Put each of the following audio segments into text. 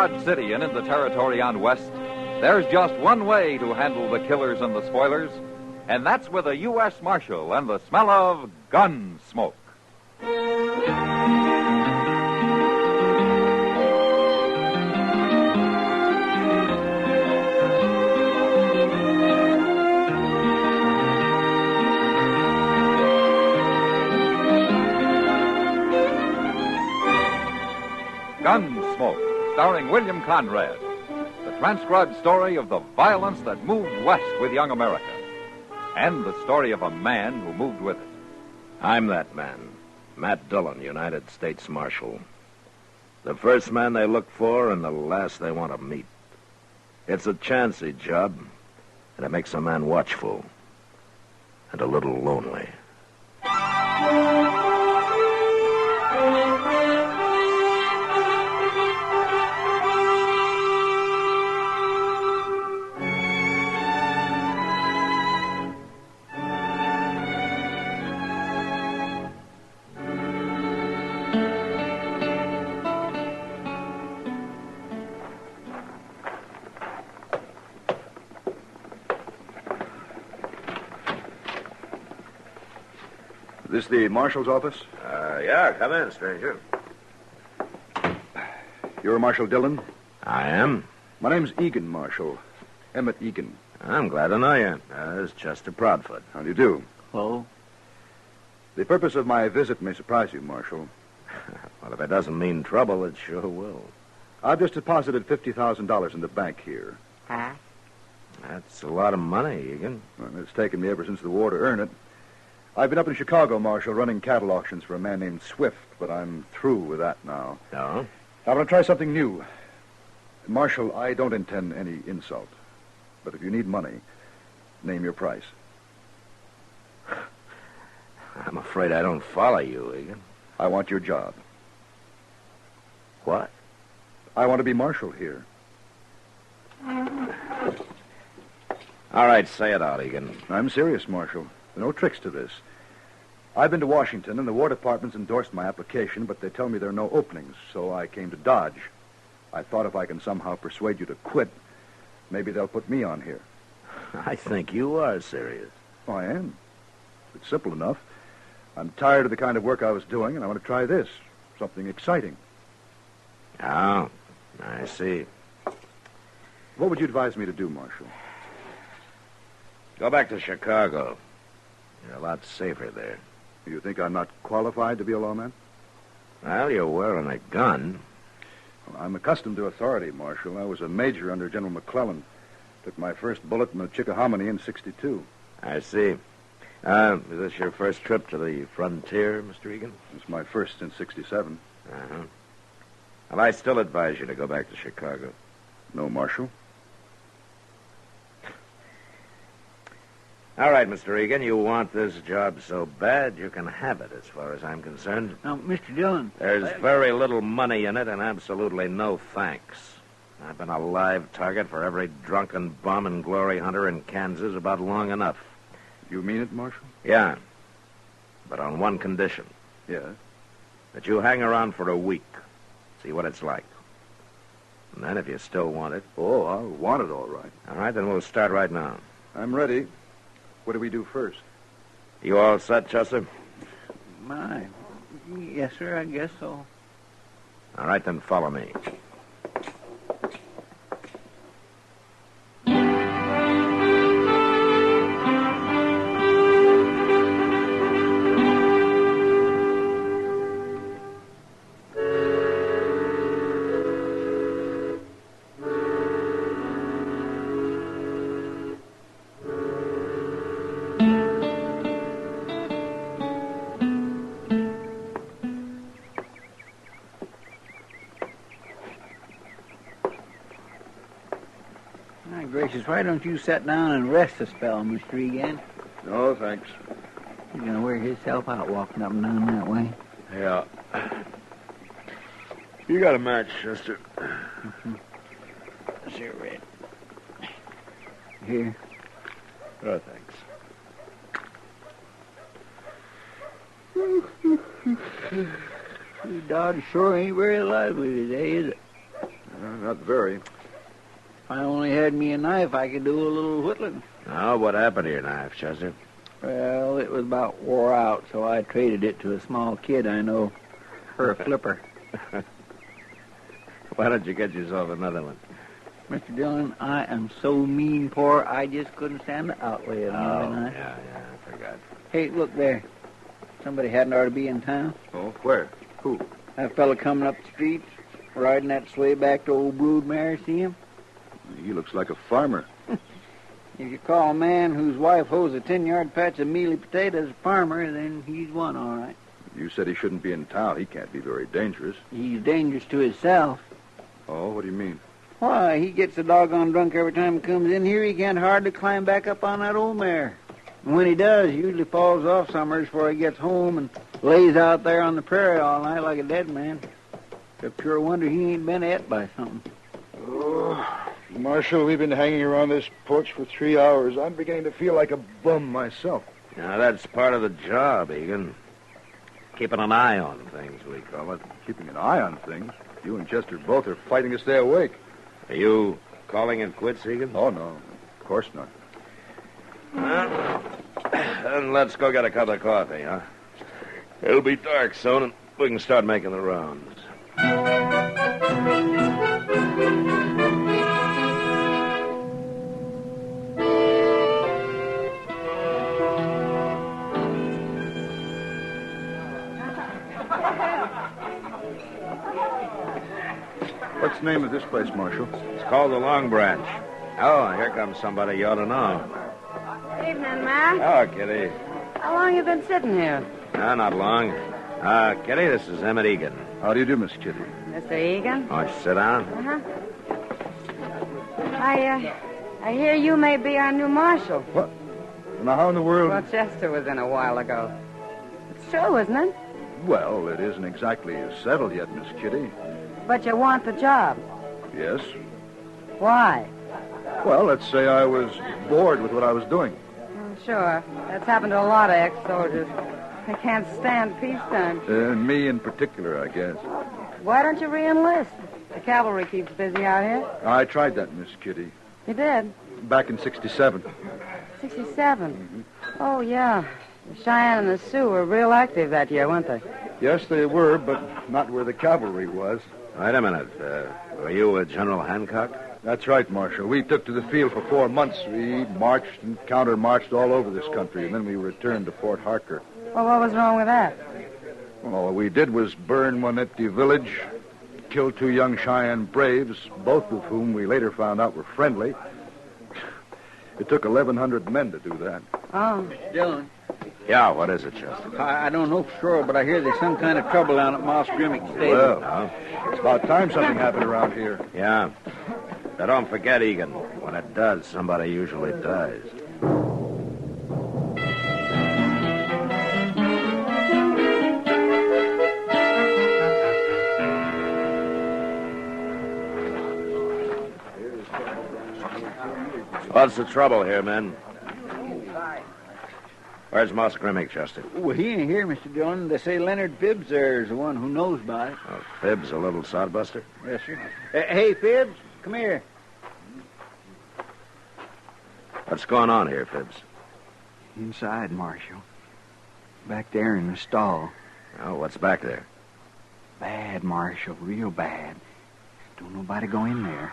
Dodge City and in the territory on west, there's just one way to handle the killers and the spoilers, and that's with a U.S. Marshal and the smell of Gunsmoke. Gunsmoke, starring William Conrad. The transcribed story of the violence that moved west with young America. And the story of a man who moved with it. I'm that man, Matt Dillon, United States Marshal. The first man they look for and the last they want to meet. It's a chancy job, and it makes a man watchful and a little lonely. This the Marshal's office? Yeah, come in, stranger. You're Marshal Dillon? I am. My name's Egan Marshal. Emmett Egan. I'm glad to know you. It's Chester Proudfoot. How do you do? Hello? The purpose of my visit may surprise you, Marshal. Well, if it doesn't mean trouble, it sure will. I've just deposited $50,000 in the bank here. Huh? That's a lot of money, Egan. Well, it's taken me ever since the war to earn it. I've been up in Chicago, Marshal, running cattle auctions for a man named Swift, but I'm through with that now. No? I'm going to try something new. Marshal, I don't intend any insult. But if you need money, name your price. I'm afraid I don't follow you, Egan. I want your job. What? I want to be Marshal here. All right, say it out, Egan. I'm serious, Marshal. There are no tricks to this. I've been to Washington, and the War Department's endorsed my application, but they tell me there are no openings, so I came to Dodge. I thought if I can somehow persuade you to quit, maybe they'll put me on here. I think you are serious. Oh, I am. It's simple enough. I'm tired of the kind of work I was doing, and I want to try this. Something exciting. Oh, I see. What would you advise me to do, Marshal? Go back to Chicago. You're a lot safer there. You think I'm not qualified to be a lawman? Well, you're wearing a gun. Well, I'm accustomed to authority, Marshal. I was a major under General McClellan. Took my first bullet in the Chickahominy in '62. I see. Is this your first trip to the frontier, Mr. Egan? It's my first since '67. Uh-huh. Well, I still advise you to go back to Chicago. No, Marshal? All right, Mr. Egan, you want this job so bad, you can have it, as far as I'm concerned. Now, Mr. Dillon. There's very little money in it and absolutely no thanks. I've been a live target for every drunken bum and glory hunter in Kansas about long enough. You mean it, Marshal? Yeah, but on one condition. Yeah? That you hang around for a week, see what it's like. And then if you still want it... Oh, I'll want it all right. All right, then we'll start right now. I'm ready. What do we do first? You all set, Chester? My. Yes, sir, I guess so. All right, then follow me. My gracious, why don't you sit down and rest a spell, Mr. Egan? No, thanks. He's going to wear himself out walking up and down that way. Yeah. You got a match, Chester. Sure, Red. Here. Oh, thanks. Dodge sure ain't very lively today, is it? Not very. If I only had me a knife, I could do a little whittling. Now, what happened to your knife, Chester? Well, it was about wore out, so I traded it to a small kid I know for a flipper. Why don't you get yourself another one? Mr. Dillon, I am so mean poor, I just couldn't stand the outlay of another knife. Yeah, I forgot. Hey, look there. Somebody hadn't ought to be in town. Oh, where? Who? That fella coming up the street, riding that sleigh back to old Broodmare, see him? He looks like a farmer. If you call a man whose wife hoes a 10-yard patch of mealy potatoes a farmer, then he's one, all right. You said he shouldn't be in town. He can't be very dangerous. He's dangerous to himself. Oh, what do you mean? Why, he gets a doggone drunk every time he comes in here. He can't hardly climb back up on that old mare. And when he does, he usually falls off summers before he gets home and lays out there on the prairie all night like a dead man. It's a pure wonder he ain't been et by something. Oh, Marshal, we've been hanging around this porch for 3 hours. I'm beginning to feel like a bum myself. Now, that's part of the job, Egan. Keeping an eye on things, we call it. Keeping an eye on things. You and Chester both are fighting to stay awake. Are you calling it quits, Egan? Oh, no. Of course not. Well, then let's go get a cup of coffee, huh? It'll be dark soon, and we can start making the rounds. What's the name of this place, Marshal? It's called the Long Branch. Oh, here comes somebody you ought to know. Evening, Mac. Oh, Kitty. How long you been sitting here? No, not long. Kitty, this is Emmett Egan. How do you do, Miss Kitty? Mr. Egan? Why don't you sit down? Uh-huh. I hear you may be our new marshal. What? Now, how in the world... Well, Chester was in a while ago. It's true, isn't it? Well, it isn't exactly settled yet, Miss Kitty. But you want the job. Yes. Why? Well, let's say I was bored with what I was doing. Sure. That's happened to a lot of ex-soldiers. They can't stand peacetime. Me in particular, I guess. Why don't you re-enlist? The cavalry keeps busy out here. I tried that, Miss Kitty. You did? Back in 67. 67? Mm-hmm. Oh, yeah. The Cheyenne and the Sioux were real active that year, weren't they? Yes, they were, but not where the cavalry was. Wait a minute. Were you with General Hancock? That's right, Marshal. We took to the field for 4 months. We marched and counter-marched all over this country, and then we returned to Fort Harker. Well, what was wrong with that? All we did was burn one empty village, kill 2 young Cheyenne braves, both of whom we later found out were friendly. It took 1,100 men to do that. Oh. Dillon, Yeah, what is it, Chester? I don't know for sure, but I hear there's some kind of trouble down at Moss Grimmick's stable. Well, No? it's about time something happened around here. Yeah. Now, don't forget, Egan. When it does, somebody usually dies. What's the trouble here, men? Where's Moss Grimmick, Chester? Well, he ain't here, Mr. Dillon. They say Leonard Phibbs there's the one who knows about it. Oh, Phibbs, a little sodbuster? Yes, sir. Hey, Phibbs, come here. What's going on here, Phibbs? Inside, Marshal. Back there in the stall. Oh, what's back there? Bad, Marshal, real bad. Don't nobody go in there.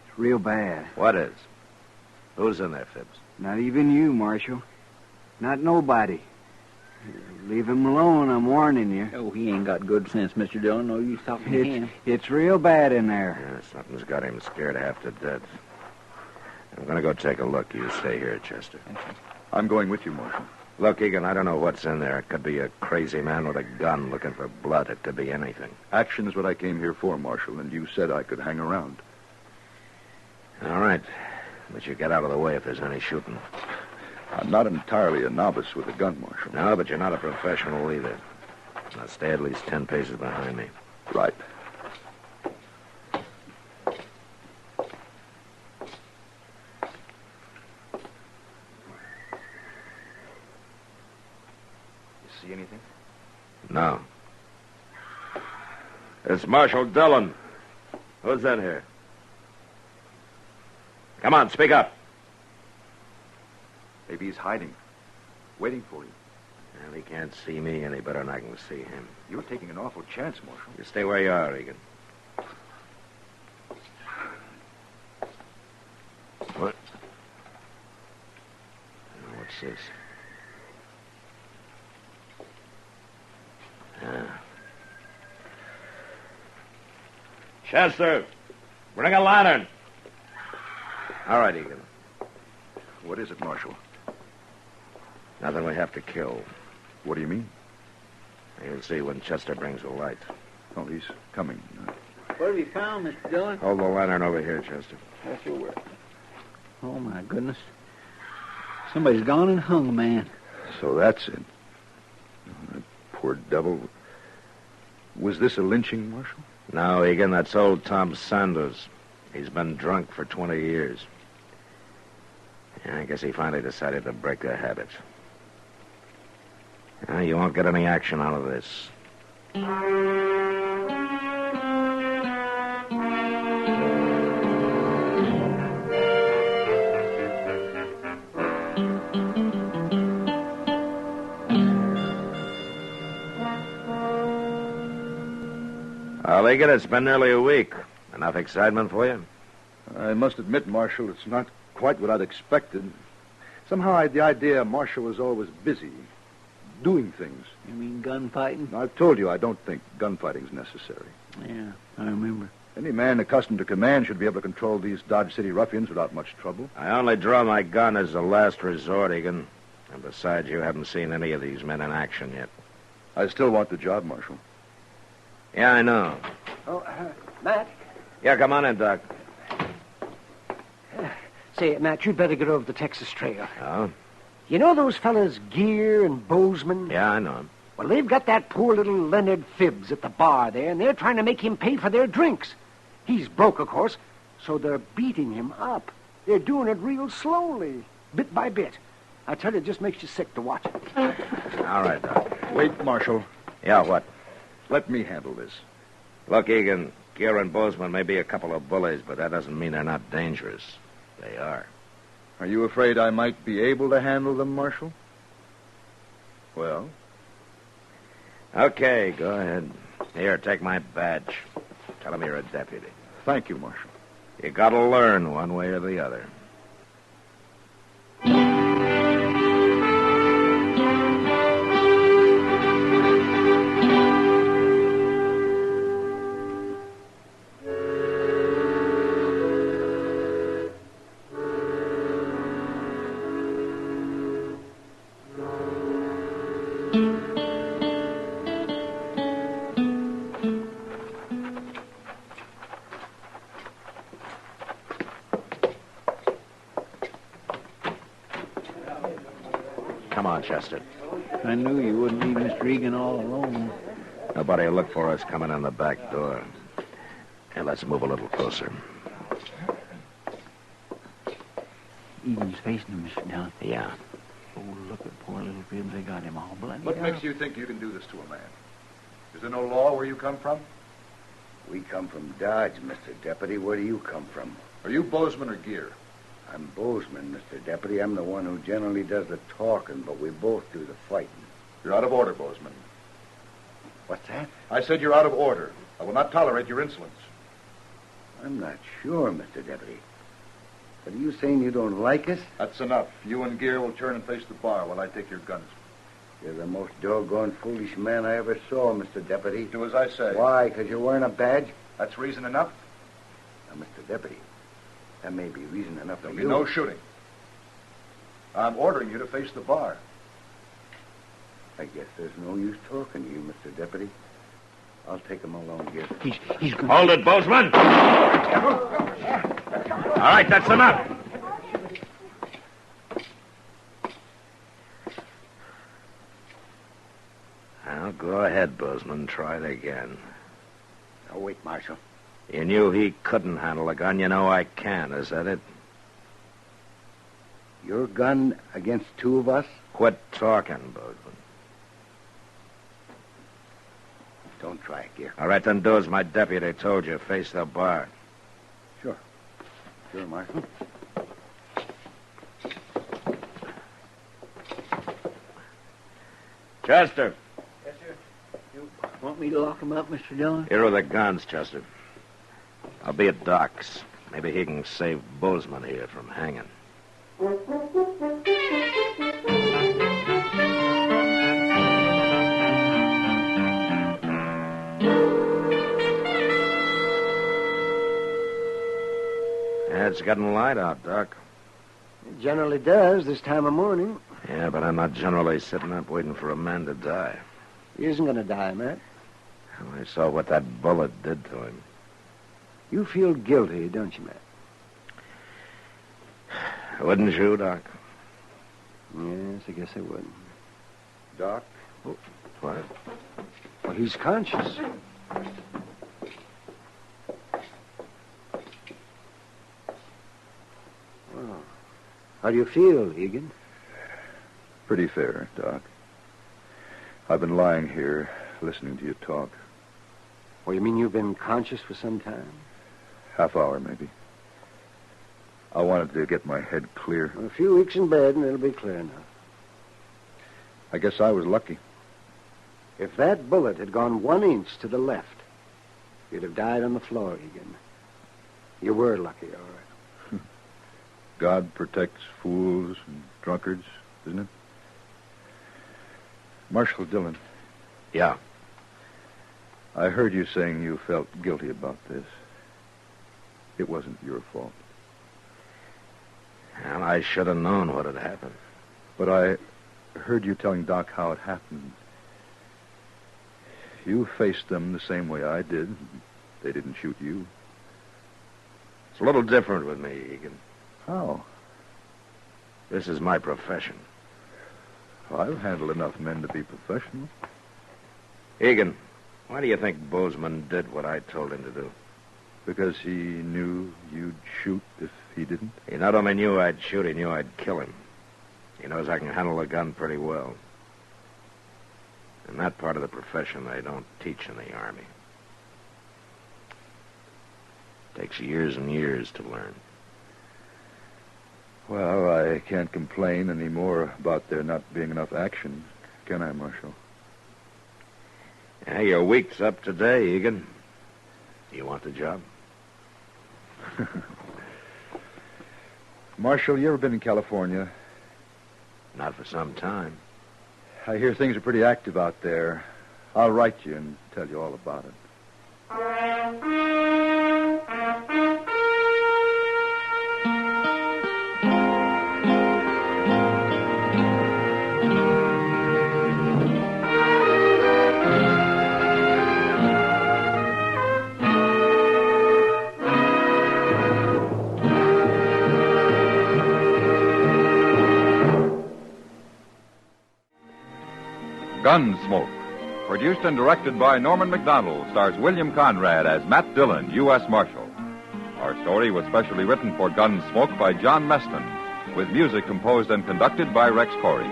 It's real bad. What is? Who's in there, Phibbs? Not even you, Marshal. Not nobody. Leave him alone, I'm warning you. Oh, he ain't got good sense, Mr. Dillon. No use talking to him. It's real bad in there. Yeah, something's got him scared half to death. I'm going to go take a look. You stay here, Chester. I'm going with you, Marshal. Look, Egan, I don't know what's in there. It could be a crazy man with a gun looking for blood. It could be anything. Action is what I came here for, Marshal, and you said I could hang around. All right. But you get out of the way if there's any shooting. I'm not entirely a novice with a gun, Marshal. No, but you're not a professional either. Now stay at least 10 paces behind me. Right. You see anything? No. It's Marshal Dillon. Who's in here? Come on, speak up. Maybe he's hiding, waiting for you. Well, he can't see me any better than I can see him. You're taking an awful chance, Marshal. You stay where you are, Egan. What? What's this? Chester, bring a lantern. All right, Egan. What is it, Marshal? Nothing we have to kill. What do you mean? You'll see when Chester brings a light. Oh, he's coming. What have you found, Mr. Dillon? Hold the lantern over here, Chester. That's over. Oh, my goodness. Somebody's gone and hung a man. So that's it. That poor devil. Was this a lynching, Marshal? No, Egan, that's old Tom Sanders. He's been drunk for 20 years. Yeah, I guess he finally decided to break the habit. You won't get any action out of this. Well, Egan, it's been nearly a week. Enough excitement for you? I must admit, Marshal, it's not quite what I'd expected. Somehow the idea Marshal was always busy, doing things. You mean gunfighting? I've told you I don't think gunfighting's necessary. Yeah, I remember. Any man accustomed to command should be able to control these Dodge City ruffians without much trouble. I only draw my gun as a last resort, Egan. And besides, you haven't seen any of these men in action yet. I still want the job, Marshal. Yeah, I know. Oh, Matt? Yeah, come on in, Doc. Say, Matt, you'd better get over the Texas Trail. Oh? You know those fellas Gear and Bozeman? Yeah, I know him. Well, they've got that poor little Leonard Phibbs at the bar there, and they're trying to make him pay for their drinks. He's broke, of course, so they're beating him up. They're doing it real slowly, bit by bit. I tell you, it just makes you sick to watch it. All right, Doc. Wait, Marshal. Yeah, what? Let me handle this. Look, Egan, Gear and Bozeman may be a couple of bullies, but that doesn't mean they're not dangerous. They are. Are you afraid I might be able to handle them, Marshal? Well? Okay, go ahead. Here, take my badge. Tell them you're a deputy. Thank you, Marshal. You gotta learn one way or the other. Come on, Chester. I knew you wouldn't leave Mr. Egan all alone. Nobody will look for us coming in the back door. Hey, let's move a little closer. Egan's facing him, Mr. Dillon. Yeah. Oh, look at poor little Phibbs. They got him all bloody. What makes you think you can do this to a man? Is there no law where you come from? We come from Dodge, Mr. Deputy. Where do you come from? Are you Bozeman or Gear? I'm Bozeman, Mr. Deputy. I'm the one who generally does the talking, but we both do the fighting. You're out of order, Bozeman. What's that? I said you're out of order. I will not tolerate your insolence. I'm not sure, Mr. Deputy. But are you saying you don't like us? That's enough. You and Gear will turn and face the bar while I take your guns. You're the most doggone foolish man I ever saw, Mr. Deputy. Do as I say. Why? Because you're wearing a badge? That's reason enough. Now, Mr. Deputy, that may be reason enough for There'll you. be no shooting. I'm ordering you to face the bar. I guess there's no use talking to you, Mr. Deputy. I'll take him along here. He's going. Hold it, Bozeman! All right, that's enough. Now, go ahead, Bozeman. Try it again. Now, wait, Marshal. You knew he couldn't handle a gun. You know I can. Is that it? Your gun against two of us? Quit talking, Bozeman. Don't try it, Gear. All right, then do as my deputy told you. Face the bar. Sure, Marshal. Chester, Yes, sir. You want me to lock him up, Mr. Dillon? here are the guns, Chester. I'll be at Doc's. Maybe he can save Bozeman here from hanging. Yeah, it's getting light out, Doc. It generally does this time of morning. Yeah, but I'm not generally sitting up waiting for a man to die. He isn't going to die, Matt. Well, I saw what that bullet did to him. You feel guilty, don't you, Matt? Wouldn't you, Doc? Yes, I guess I would. Doc? What? Well, he's conscious. Well, how do you feel, Egan? Pretty fair, Doc. I've been lying here, listening to you talk. Well, you mean you've been conscious for some time? Half hour, maybe. I wanted to get my head clear. Well, a few weeks in bed and it'll be clear enough. I guess I was lucky. If that bullet had gone 1 inch to the left, you'd have died on the floor, Egan. You were lucky, all right. God protects fools and drunkards, isn't it? Marshal Dillon, Yeah. I heard you saying you felt guilty about this. It wasn't your fault. And I should have known what had happened. But I heard you telling Doc how it happened. You faced them the same way I did. They didn't shoot you. It's a little different with me, Egan. How? This is my profession. I've handled enough men to be professional. Egan, why do you think Bozeman did what I told him to do? Because he knew you'd shoot if he didn't? He not only knew I'd shoot, he knew I'd kill him. He knows I can handle a gun pretty well. And that part of the profession they don't teach in the Army. Takes years and years to learn. Well, I can't complain anymore about there not being enough action, can I, Marshal? Yeah, your week's up today, Egan. Do you want the job? Marshal, you ever been in California? Not for some time. I hear things are pretty active out there. I'll write you and tell you all about it. Gunsmoke, produced and directed by Norman McDonald, stars William Conrad as Matt Dillon, U.S. Marshal. Our story was specially written for Gunsmoke by John Meston, with music composed and conducted by Rex Corey.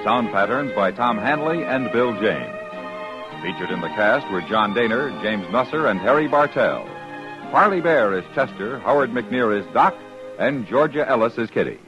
Sound patterns by Tom Hanley and Bill James. Featured in the cast were John Daner, James Nusser, and Harry Bartell. Parley Bear is Chester, Howard McNear is Doc, and Georgia Ellis is Kitty.